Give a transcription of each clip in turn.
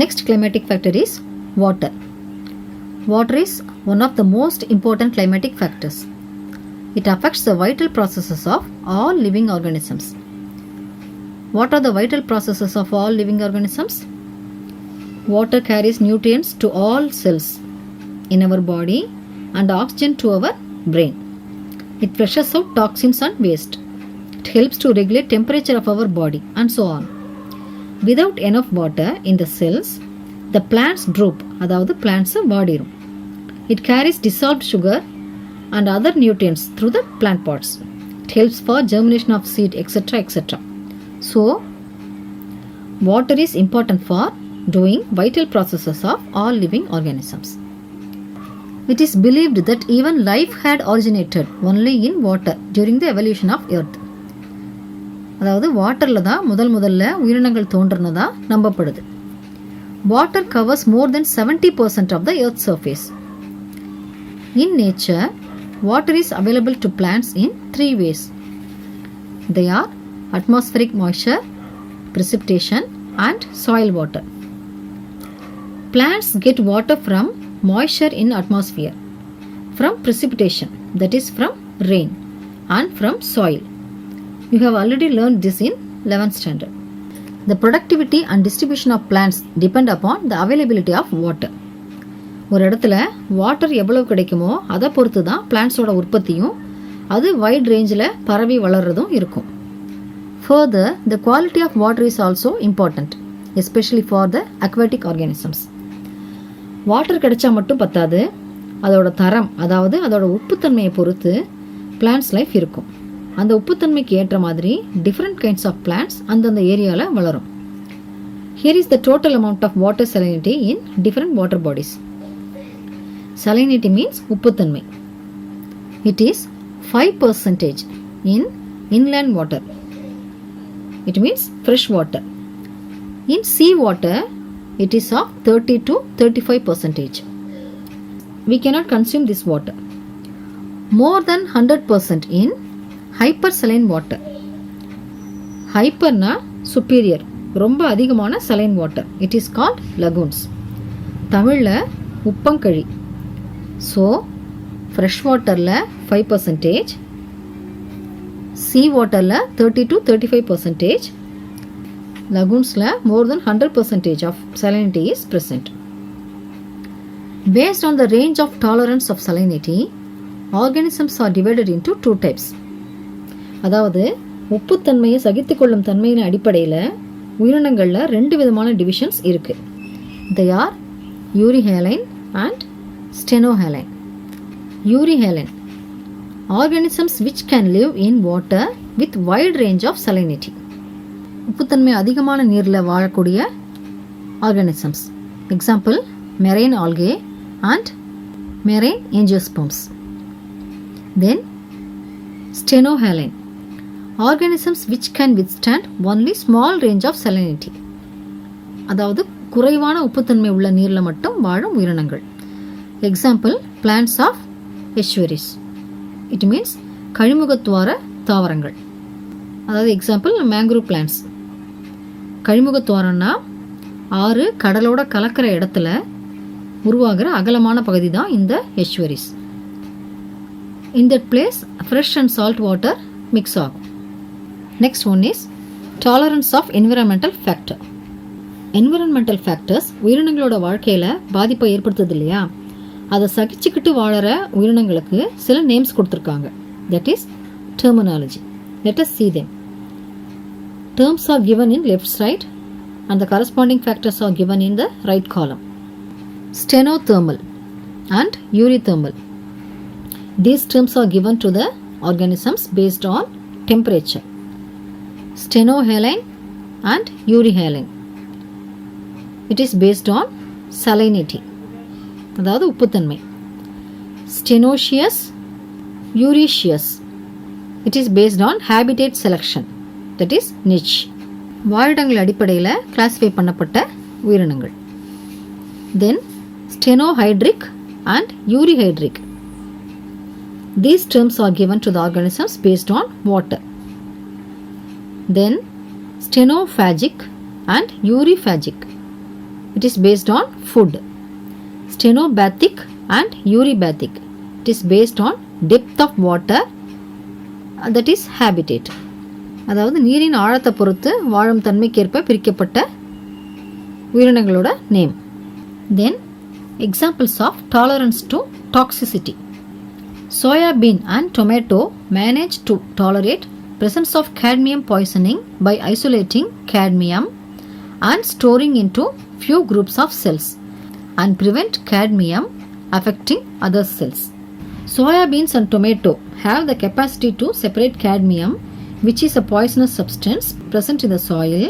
Next climatic factor is water. Water is one of the most important climatic factors. It affects the vital processes of all living organisms. What are the vital processes of all living organisms? Water carries nutrients to all cells in our body and oxygen to our brain. It flushes out toxins and waste. It helps to regulate temperature of our body and so on. Without enough water in the cells, the plants droop, அதாவது plants வாடிரும். It carries dissolved sugar and other nutrients through the plant pods. It helps for germination of seed, etc. etc. So, water is important for doing vital processes of all living organisms. It is believed that even life had originated only in water during the evolution of earth. அதாவது வாட்டரில் தான் முதல்ல உயிரினங்கள் தோன்றுனதா நம்பப்படுது. Water covers more than 70% of the earth's surface. In nature, water is available to plants in 3 ways. They are atmospheric moisture, precipitation, and soil water. Plants get water from moisture in atmosphere, from precipitation, that is from rain, and from soil. You have already learned this in 11th standard. The productivity and distribution of plants depend upon the availability of water. ஒரு இடத்துல water எவ்வளவு கிடைக்குமோ அதை பொறுத்து தான் பிளான்ட்ஸோட உற்பத்தியும் அது white ரேஞ்சில் பரவி வளர்றதும் இருக்கும். Further, the quality of water is also important, especially for the aquatic organisms. Water கிடைச்சா மட்டும் பத்தாது, அதோட தரம், அதாவது அதோட உப்புத்தன்மையை பொறுத்து பிளான்ட்ஸ் லைஃப் இருக்கும். அந்த உப்புத்தன்மைக்கு ஏற்ற மாதிரி டிஃப்ரெண்ட் கைண்ட்ஸ் ஆஃப் பிளான்ட்ஸ் அந்தந்த ஏரியாவில் வளரும். Here is the total amount of water salinity in different water bodies. Salinity means உப்புத்தன்மை. It is 5% in inland water. It means fresh water. In sea water, it is of 30 to 35%. We cannot consume this water. More than 100% in hypersaline water. Hyperna superior, ரொம்ப அதிகமான saline water. It is called lagoons. தமிழில் உப்பங்கழி. So, fresh waterல 5%, sea waterல 30 to 35%, lagoonsல more than 100% of salinity is present. Based on the range of tolerance of salinity, organisms are divided into 2 types. அதாவது உப்புத்தன்மையை சகித்துக்கொள்ளும் தன்மையின் அடிப்படையில் உயிரினங்களில் 2 விதமான divisions இருக்கு. They are euryhaline and stenohaline. Euryhaline, organisms which can live in water with wide range of salinity. உப்புத்தன்மை அதிகமான நீரில் வாழக்கூடிய organisms. Example marine algae and marine angiosperms. Then stenohaline, organisms which can withstand only small range of salinity. அதாவது குறைவான உப்புத்தன்மை உள்ள நீரில் மட்டும் வாழும் உயிரினங்கள். Example plants of estuaries. It means கழிமுகத்துவார தாவரங்கள். அதாவது எக்ஸாம்பிள் மேங்க்ரூவ் பிளான்ட்ஸ். கழிமுகத்துவாரம்னா ஆறு கடலோட கலக்கிற இடத்துல உருவாகிற அகலமான பகுதி தான் இந்த estuaries. In that place, fresh and salt water mix ஆகும். Next one is tolerance of environmental factor. Environmental factors உயிரினங்களோட வாழ்க்கையில் பாதிப்பை ஏற்படுத்துது இல்லையா, அதை சகிச்சுக்கிட்டு வாழற உயிரினங்களுக்கு சில நேம்ஸ் கொடுத்துருக்காங்க. That is terminology. Let us see them. Terms are given in left side and the corresponding factors are given in the right column. Stenothermal and eurythermal. These terms are given to the organisms based on temperature. Stenohaline and euryhaline. It is based on salinity, அதாவது உப்புத்தன்மை. Stenoceous, euriceous. It is based on habitat selection, that is niche. வாழிடங்கள் அடிப்படையில் classify பண்ணப்பட்ட உயிரினங்கள். Then stenohydric and euryhydric. These terms are given to the organisms based on water. Then stenophagic and euryphagic. It is based on food. Stenobactic and uribactic. It is based on depth of water, that is habitat. அதாவது நீரின் ஆழத்தை பொறுத்து வாழும் தன்மைக்கேற்ப பிரிக்கப்பட்ட உயிரினங்களோட name. Then examples of tolerance to toxicity. Soya bean and tomato manage to tolerate presence of cadmium poisoning by isolating cadmium and storing into few groups of cells and prevent cadmium affecting other cells. Soya beans and tomato have the capacity to separate cadmium, which is a poisonous substance present in the soil,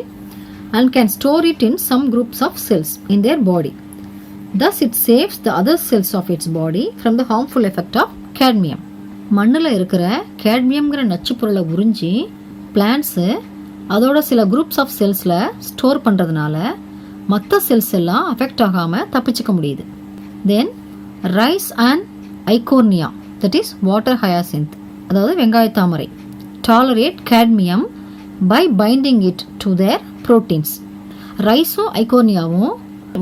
and can store it in some groups of cells in their body. Thus it saves the other cells of its body from the harmful effect of cadmium. மண்ணில் இருக்கிற கேட்மியம்ங்கிற நச்சு பொருளை உறிஞ்சி plants அதோட சில groups of செல்ஸில் store பண்ணுறதுனால மற்ற cells எல்லாம் அஃபெக்ட் ஆகாமல் தப்பிச்சுக்க முடியுது. Then rice and Eichhornia, that is water hyacinth, அதாவது வெங்காயத்தாமரை, tolerate cadmium by binding it to their proteins. ரைஸும் ஐகோர்னியாவும்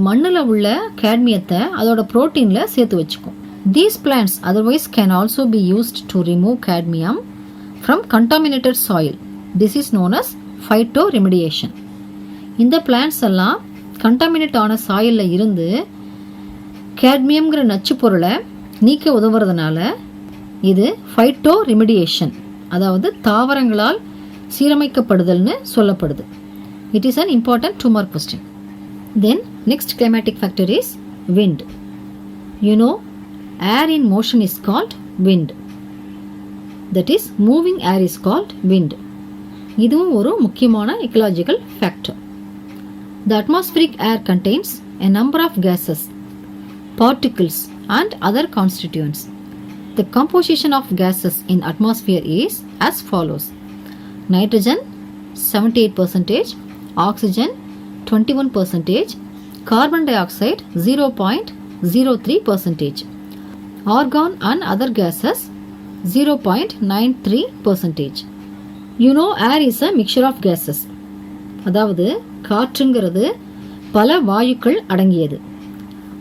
மண்ணில் உள்ள கேட்மியத்தை அதோட ப்ரோட்டீனில் சேர்த்து வச்சுக்கும். These plants otherwise can also be used to remove cadmium from contaminated soil. This is known as phytoremediation. இந்த பிளான்ட்ஸ் எல்லாம் கண்டாமினேட் ஆன சாயிலில் இருந்து கேட்மியம்ங்கிற நச்சு பொருளை நீக்க உதவுறதுனால இது phytoremediation, அதாவது தாவரங்களால் சீரமைக்கப்படுதல்னு சொல்லப்படுது. It is an important 2 mark question. Then next climatic factor is wind. You know, air in motion is called wind. That is, moving air is called wind. இதுவும் ஒரு முக்கியமான ecological factor. The atmospheric air contains a number of gases, particles and other constituents. The composition of gases in atmosphere is as follows: nitrogen 78%, oxygen 21%, carbon dioxide 0.03%, argon and other gases 0.93%. You know, air is a mixture of gases. அதாவது காற்றுங்கிறது பல வாயுக்கள் அடங்கியது.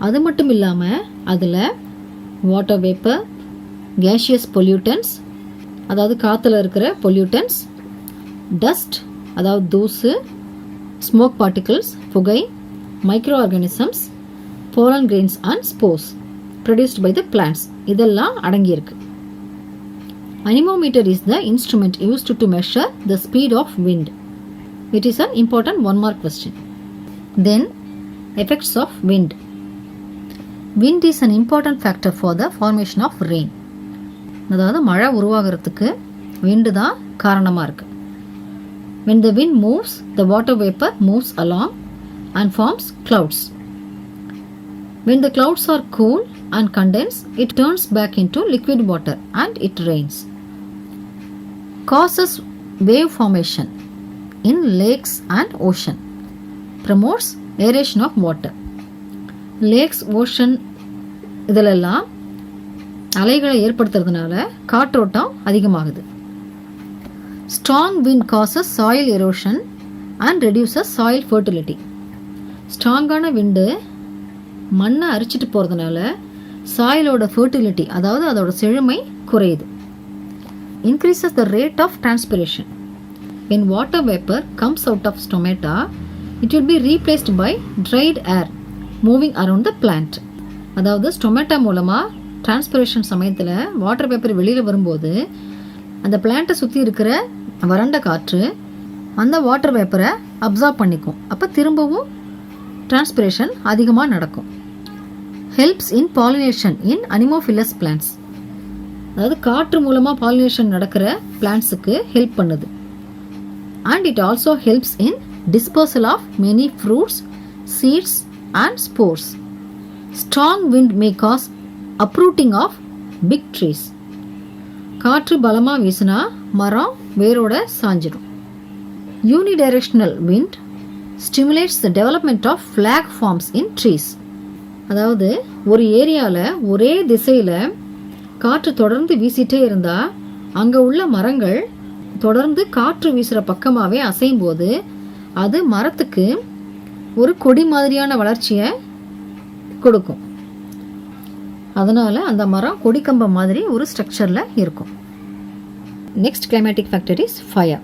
அது மட்டும் இல்லாமல் அதில் water vapour, gaseous pollutants, அதாவது காற்றுல இருக்கிற பொல்யூட்டன்ஸ், டஸ்ட் அதாவது தூசு, ஸ்மோக் பார்ட்டிகிள்ஸ் புகை, micro organisms, pollen grains and spores produced by the plants, இதெல்லாம் அடங்கியிருக்கு. Anemometer is the instrument used to measure the speed of wind. It is an important 1 mark question. Then effects of wind. Wind is an important factor for the formation of rain. அதாவது மழை உருவாகிறதுக்கு wind தான் காரணமாக இருக்கு. When the wind moves, the water vapor moves along and forms clouds. When the clouds are cool and condense, it turns back into liquid water and it rains. Causes wave formation in lakes and ocean. Promotes aeration of water. Lakes, ocean இதெல்லாம் அலைகளை ஏற்படுத்துறதுனால காற்றோட்டம் அதிகமாகுது. Strong wind causes soil erosion and reduces soil fertility. ஸ்ட்ராங்கான விண்டு மண்ணை அரிச்சிட்டு போகிறதுனால சாயிலோட fertility, அதாவது அதோட செழுமை குறையுது. Increases the rate of transpiration. When water vapor comes out of stomata, it will be replaced by dried air moving around the plant. அதாவது stomata மூலமாக transpiration சமயத்தில் வாட்டர் வேப்பர் வெளியில் வரும்போது அந்த பிளான்ட்டை சுற்றி இருக்கிற வறண்ட காற்று அந்த வாட்டர் வேப்பரை அப்சார்ப் பண்ணிக்கும். அப்போ திரும்பவும் டிரான்ஸ்பிரேஷன் அதிகமாக நடக்கும். Helps in pollination in anemophilous plants. அதாவது காற்று மூலமாக பாலினேஷன் நடக்கிற பிளான்ட்ஸுக்கு ஹெல்ப் பண்ணுது. And it also helps in dispersal of many fruits, seeds and spores. Strong wind may cause uprooting of big trees. காற்று பலமாக வீசினா மரம் வேரோட சாஞ்சிடும். Unidirectional wind stimulates the development of flag forms in trees. அதாவது ஒரு ஏரியாவில் ஒரே திசையில் காற்று தொடர்ந்து வீசிட்டே இருந்தால் அங்கே உள்ள மரங்கள் தொடர்ந்து காற்று வீசுகிற பக்கமாகவே அசையும் போது அது மரத்துக்கு ஒரு கொடி மாதிரியான வளர்ச்சியை கொடுக்கும். அதனால் அந்த மரம் கொடிக்கம்பம் மாதிரி ஒரு ஸ்ட்ரக்சரில் இருக்கும். Next climatic factor is fire.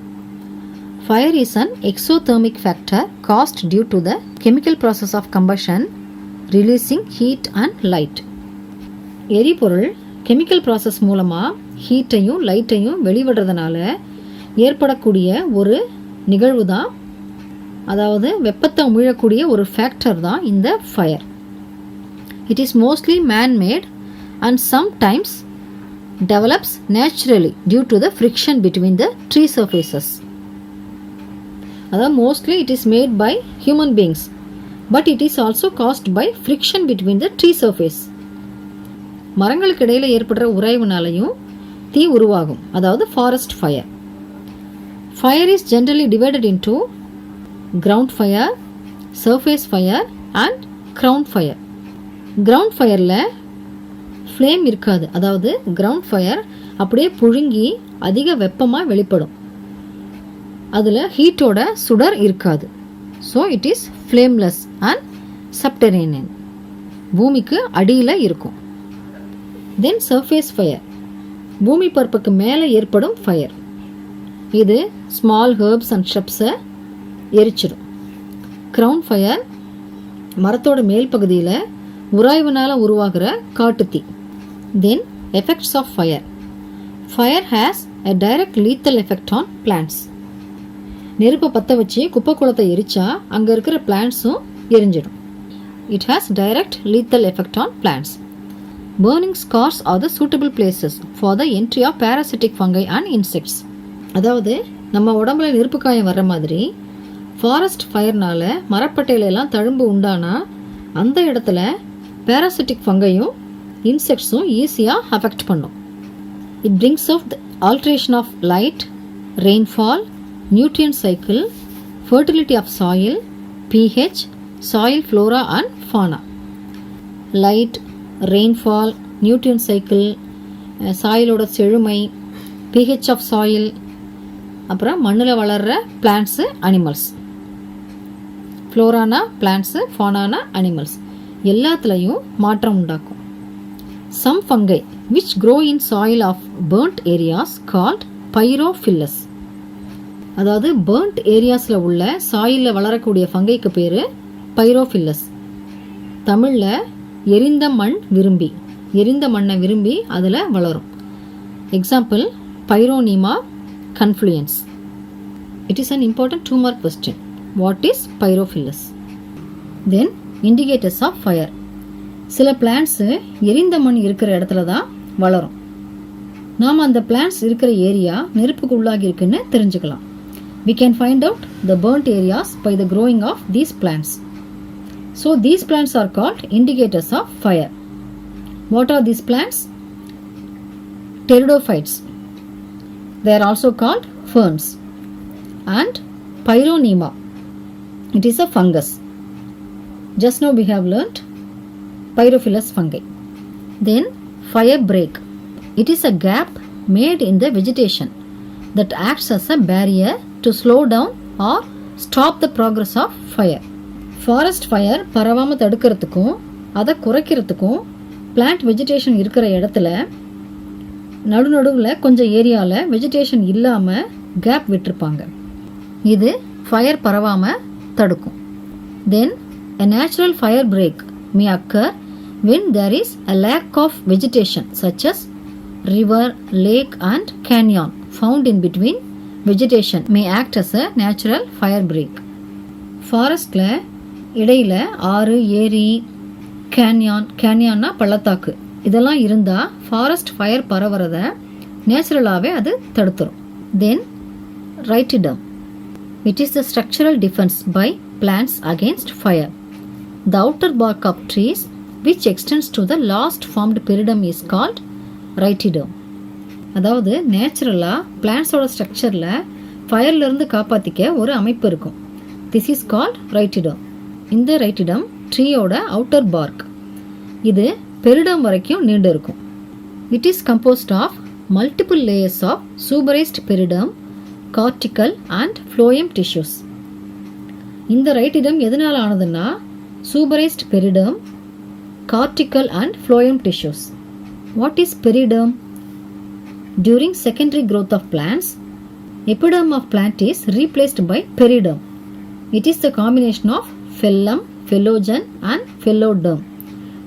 Fire is an exothermic factor caused due to the chemical process of combustion releasing heat and light. எரிபொருள் கெமிக்கல் ப்ராசஸ் மூலமாக ஹீட்டையும் லைட்டையும் வெளிவிடுறதுனால ஏற்படக்கூடிய ஒரு நிகழ்வு தான், அதாவது வெப்பத்தை உமிழக்கூடிய ஒரு ஃபேக்டர் தான் இந்த fire. It is mostly man-mat and sometimes develops naturally due to the friction between the tree surfaces. அதாவது mostly it is made by human beings, but it is also caused by friction between the tree surface. மரங்களுக்கு இடையில் ஏற்படுற உராய்வுனாலையும் தீ உருவாகும், அதாவது forest fire. Fire is generally divided into ground fire, surface fire and ground fire. Ground ஃபயரில் flame இருக்காது, அதாவது கிரவுண்ட் ஃபயர் அப்படியே புழுங்கி அதிக வெப்பமாக வெளிப்படும், அதில் ஹீட்டோட சுடர் இருக்காது. So it is flameless and சப்டெரேனியன், பூமிக்கு அடியில் இருக்கும். தென் சர்ஃபேஸ் ஃபயர், பூமி பரப்புக்கு மேலே ஏற்படும் ஃபயர். இது ஸ்மால் ஹெர்ப்ஸ் அண்ட் ஷ்ரப்ஸை எரிச்சிடும். கிரவுண்ட் ஃபயர் மரத்தோட மேல் பகுதியில் உராய்வுனால் உருவாகிற காட்டுத்தீ. Then effects of fire. Fire has a direct lethal effect on plants. நெருப்பை பற்ற வச்சு குப்பை குளத்தை எரிச்சா அங்கே இருக்கிற பிளான்ட்ஸும் எரிஞ்சிடும். It has direct lethal effect on plants. Burning scars are the suitable places for the entry of parasitic fungi and insects. அதாவது நம்ம உடம்புல நெருப்பு காயம் வர்ற மாதிரி ஃபாரஸ்ட் ஃபயர்னால மரப்பட்டையிலெல்லாம் தழும்பு உண்டானா அந்த இடத்துல பேராசிட்டிக் ஃபங்கையும் இன்செக்ட்ஸும் ஈஸியாக அஃபெக்ட் பண்ணும். It brings off the alteration of light, rainfall, nutrient cycle, fertility of soil, pH, soil flora and fauna. Light, rainfall, nutrient cycle, சாயிலோட செழுமை, pH of soil, அப்புறம் மண்ணில் வளர்கிற பிளான்ட்ஸு, அனிமல்ஸ். ஃப்ளோரானா பிளான்ட்ஸு, ஃபானானா அனிமல்ஸ், எல்லாத்துலேயும் மாற்றம் உண்டாக்கும். Some fungi which grow in soil of burnt areas called pyrophilus. அதாவது burnt ஏரியாஸில் உள்ள சாயிலில் வளரக்கூடிய ஃபங்கைக்கு பேர் பைரோஃபில்லஸ். தமிழில் எரிந்த மண் விரும்பி, எரிந்த மண்ணை விரும்பி அதில் வளரும். Example Pyronema confluens. It is an important 2 mark question. What is pyrophilous? Then indicators of fire. சில பிளான்ட்ஸு எரிந்த மண் இருக்கிற இடத்துல தான் வளரும். நாம் அந்த பிளான்ட்ஸ் இருக்கிற ஏரியா நெருப்புக்கு உள்ளாகி இருக்குன்னு தெரிஞ்சுக்கலாம். We can find out the burnt areas by the growing of these plants. So these plants are called indicators of fire. What are these plants? Pteridophytes. They are also called ferns. And Pyrronema. It is a fungus. Just now we have learnt Pyrophilus fungi. Then fire break. It is a gap made in the vegetation that acts as a barrier to slow down or stop the progress of fire. Forest fire பரவாமல் தடுக்கிறதுக்கும் அதை குறைக்கிறதுக்கும் plant vegetation இருக்கிற இடத்துல நடுநடுவில் கொஞ்சம் ஏரியாவில் vegetation இல்லாமல் gap விட்டுருப்பாங்க. இது fire பரவாமல் தடுக்கும். தென் a natural fire break may occur when there is a lack of vegetation such as river, lake and canyon found in between vegetation may act as a natural fire break. ஃபாரஸ்டில் இடையில் ஆறு, ஏரி, கேன்யான்னா பள்ளத்தாக்கு இதெல்லாம் இருந்தால் forest fire பரவுறத நேச்சுரலாகவே அது தடுத்துரும். Then rhytidome. It is the structural defence by plants against fire. The outer bark of trees which extends to the last formed pyridum is called rhytidome. அதாவது நேச்சுரலாக பிளான்ட்ஸோட ஸ்ட்ரக்சரில் ஃபயர்லேருந்து காப்பாற்றிக்க ஒரு அமைப்பு இருக்கும். This is called rhytidome. இந்த ரைட்டிடம் ட்ரீயோட அவுட்டர் பார்க். இது பெரிடம் வரைக்கும் நீண்டு இருக்கும். It is composed of multiple layers of suberised periderm, cortical and phloem tissues. இந்த ரைட்டிடம் எதனால் ஆனதுன்னா சூப்பரைஸ்ட் பெரிடம், cortical and phloem tissues. What is periderm? During secondary growth of plants, epiderm of plant is replaced by periderm. It is the combination of phellum, phellogen and phelloderm.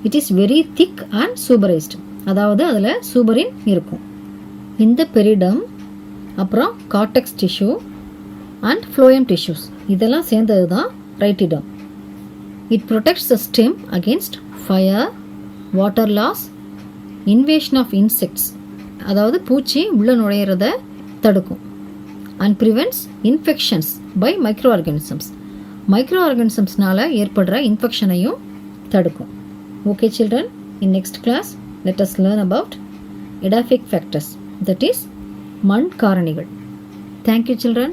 It is very thick and suberized. அதாவது அதில் சூபரின் இருக்கும். இந்த பெரிடம் அப்புறம் cortex tissue and phloem tissues இதெல்லாம் சேர்ந்தது தான் ரைட்டிடம். It protects the stem against fire, water loss, invasion of insects, அதாவது பூச்சி உள்ள நுழையிறத தடுக்கும், and prevents infections by microorganisms. மைக்ரோஆர்கானிசம்ஸ்னால ஏற்படுற இன்ஃபெக்ஷனையும் தடுக்கும். Okay children, in next class let us learn about edaphic factors, that is மண் காரணிகள். Thank you children.